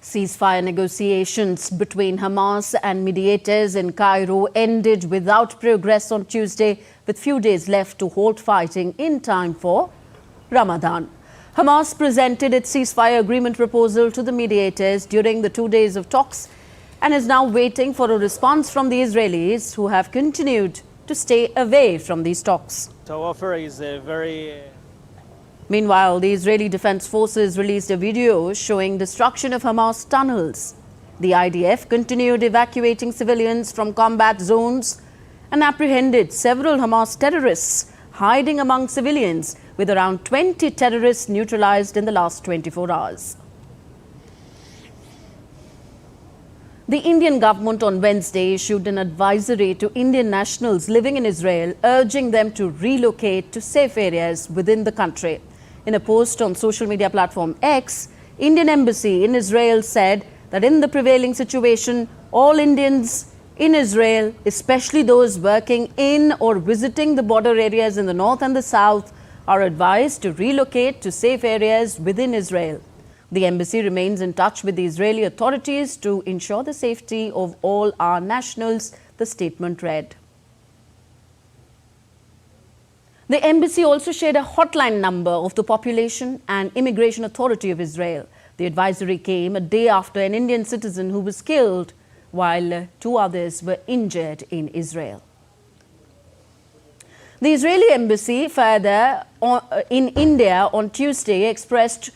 Ceasefire negotiations between Hamas and mediators in Cairo ended without progress on Tuesday, with few days left to halt fighting in time for Ramadan. Hamas presented its ceasefire agreement proposal to the mediators during the 2 days of talks and is now waiting for a response from the Israelis, who have continued to stay away from these talks. So offer is a very... Meanwhile, the Israeli Defense Forces released a video showing destruction of Hamas tunnels. The IDF continued evacuating civilians from combat zones and apprehended several Hamas terrorists hiding among civilians, with around 20 terrorists neutralized in the last 24 hours. The Indian government on Wednesday issued an advisory to Indian nationals living in Israel, urging them to relocate to safe areas within the country. In a post on social media platform X, Indian Embassy in Israel said that in the prevailing situation, all Indians in Israel, especially those working in or visiting the border areas in the north and the south, are advised to relocate to safe areas within Israel. The embassy remains in touch with the Israeli authorities to ensure the safety of all our nationals, the statement read. The embassy also shared a hotline number of the Population and Immigration Authority of Israel. The advisory came a day after an Indian citizen who was killed, while 2 others were injured in Israel. The Israeli embassy further in India on Tuesday expressed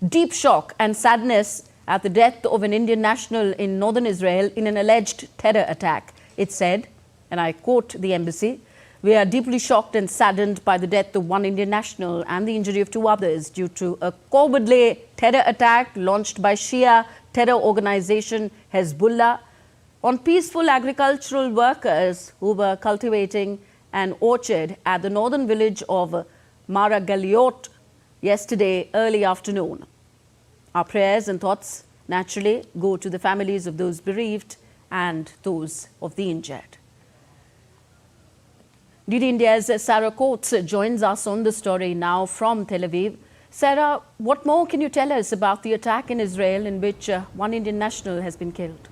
deep shock and sadness at the death of an Indian national in northern Israel in an alleged terror attack. It said, and I quote the embassy, "We are deeply shocked and saddened by the death of one Indian national and the injury of 2 others due to a cowardly terror attack launched by Shia terror organization Hezbollah on peaceful agricultural workers who were cultivating an orchard at the northern village of Maragaliot yesterday early afternoon. Our prayers and thoughts naturally go to the families of those bereaved and those of the injured." DD India's Sarah Coates joins us on the story now from Tel Aviv. Sarah, what more can you tell us about the attack in Israel in which one Indian national has been killed?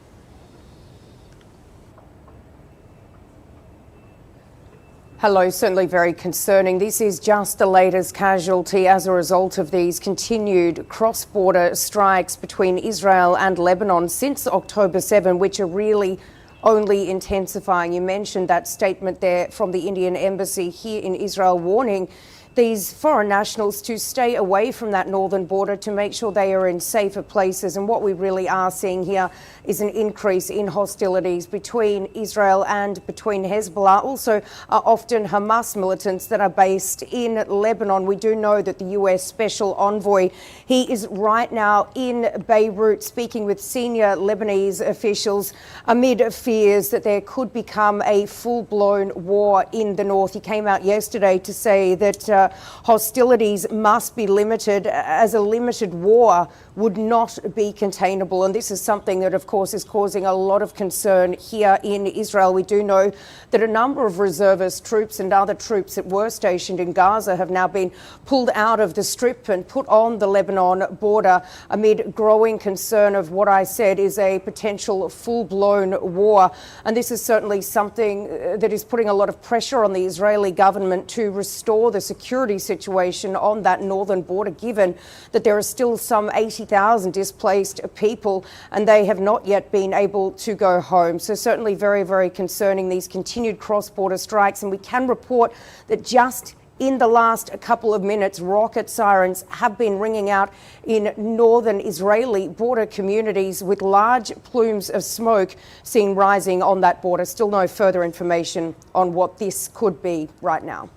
Hello, certainly very concerning. This is just the latest casualty as a result of these continued cross-border strikes between Israel and Lebanon since October 7, which are really only intensifying. You mentioned that statement there from the Indian Embassy here in Israel, warning these foreign nationals to stay away from that northern border to make sure they are in safer places. And what we really are seeing here is an increase in hostilities between Israel and between Hezbollah, also often Hamas militants that are based in Lebanon. We do know that the US Special Envoy, he is right now in Beirut speaking with senior Lebanese officials amid fears that there could become a full-blown war in the north. He came out yesterday to say that hostilities must be limited, as a limited war would not be containable. And this is something that, of course, is causing a lot of concern here in Israel. We do know that a number of reservist troops and other troops that were stationed in Gaza have now been pulled out of the Strip and put on the Lebanon border amid growing concern of what I said is a potential full-blown war. And this is certainly something that is putting a lot of pressure on the Israeli government to restore the security situation on that northern border, given that there are still some 80,000 displaced people and they have not yet been able to go home. So certainly very, very concerning, these continued cross-border strikes. And we can report that just in the last couple of minutes, rocket sirens have been ringing out in northern Israeli border communities, with large plumes of smoke seen rising on that border. Still no further information on what this could be right now.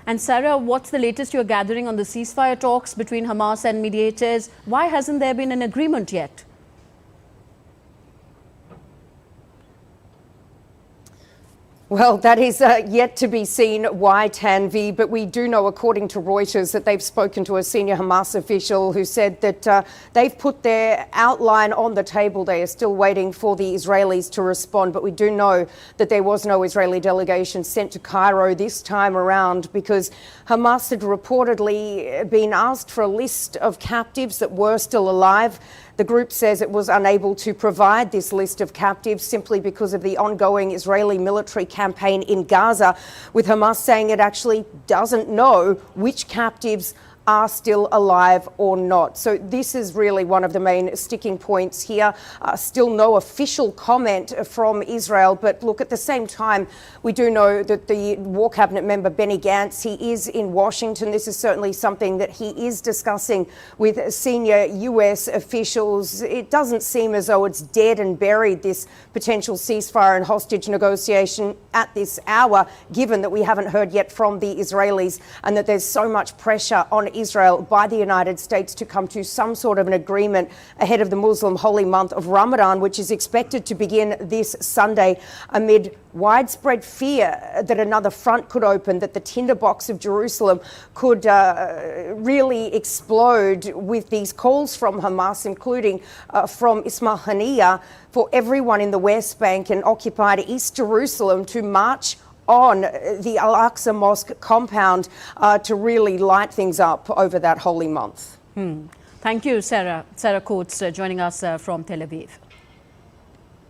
And Sarah, what's the latest you're gathering on the ceasefire talks between Hamas and mediators? Why hasn't there been an agreement yet? Well, that is yet to be seen, why, Tanvi, but we do know, according to Reuters, that they've spoken to a senior Hamas official who said that they've put their outline on the table. They are still waiting for the Israelis to respond, but we do know that there was no Israeli delegation sent to Cairo this time around because Hamas had reportedly been asked for a list of captives that were still alive. The group says it was unable to provide this list of captives simply because of the ongoing Israeli military campaign in Gaza, with Hamas saying it actually doesn't know which captives are still alive or not. So this is really one of the main sticking points here. Still no official comment from Israel, but look, at the same time, we do know that the War Cabinet member Benny Gantz, he is in Washington. This is certainly something that he is discussing with senior US officials. It doesn't seem as though it's dead and buried, this potential ceasefire and hostage negotiation at this hour, given that we haven't heard yet from the Israelis and that there's so much pressure on Israel by the United States to come to some sort of an agreement ahead of the Muslim holy month of Ramadan, which is expected to begin this Sunday, amid widespread fear that another front could open, that the tinderbox of Jerusalem could really explode, with these calls from Hamas, including from Ismail Haniyeh, for everyone in the West Bank and occupied East Jerusalem to march on the Al-Aqsa Mosque compound to really light things up over that holy month. Thank you, Sarah. Sarah Coates joining us from Tel Aviv.